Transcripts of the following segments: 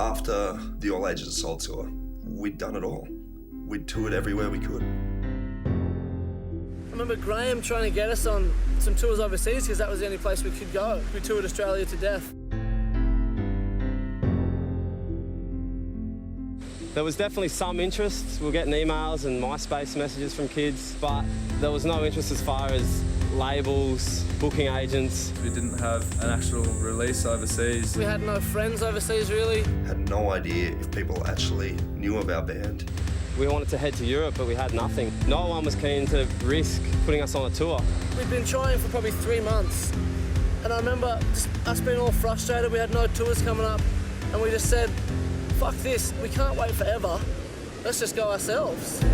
After the All Ages Assault Tour, we'd done it all. We'd toured everywhere we could. I remember Graham trying to get us on some tours overseas because that was the only place we could go. We toured Australia to death. There was definitely some interest. We were getting emails and MySpace messages from kids, but there was no interest as far as labels, booking agents. We didn't have an actual release overseas. We had no friends overseas, really. Had no idea if people actually knew of our band. We wanted to head to Europe, but we had nothing. No one was keen to risk putting us on a tour. We'd been trying for probably 3 months. And I remember just us being all frustrated. We had no tours coming up. And we just said, fuck this, we can't wait forever. Let's just go ourselves.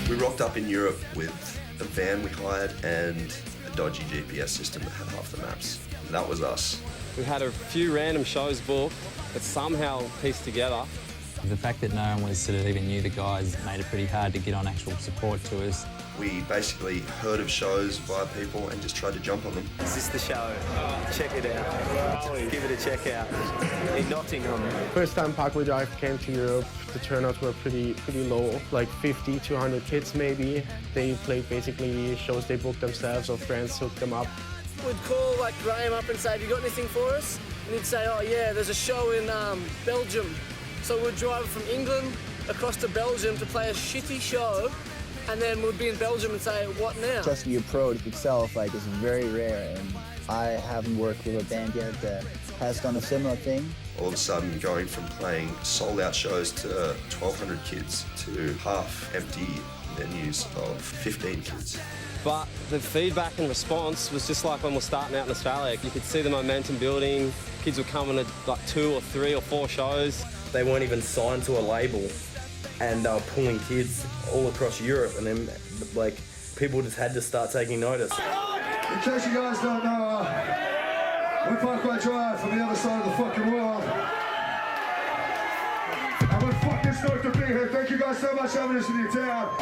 We rocked up in Europe with a van we hired and a dodgy GPS system that had half the maps. And that was us. We had a few random shows booked, but somehow pieced together. The fact that no one was sort of even knew the guys made it pretty hard to get on actual support tours. We basically heard of shows via people and just tried to jump on them. Is this the show? Check it out. Give it a check out. In Nottingham. First time Parkway Drive came to Europe, the turnouts were pretty low, like 50 to 100 kids maybe. They played basically shows they booked themselves or friends hooked them up. We'd call like Graham up and say, have you got anything for us? And he'd say, oh yeah, there's a show in Belgium. So we'd drive from England across to Belgium to play a shitty show, and then we'd be in Belgium and say, what now? Just the approach itself is very rare, and I haven't worked with a band yet that has done a similar thing. All of a sudden, going from playing sold-out shows to 1,200 kids to half-empty venues of 15 kids. But the feedback and response was just like when we're starting out in Australia. You could see the momentum building. Kids were coming to like 2 or 3 or 4 shows. They weren't even signed to a label, and they were pulling kids all across Europe, and then like people just had to start taking notice. In case you guys don't know, we're Parkway Drive from the other side of the fucking world. And we're fucking stoked to be here. Thank you guys so much for having us in your town.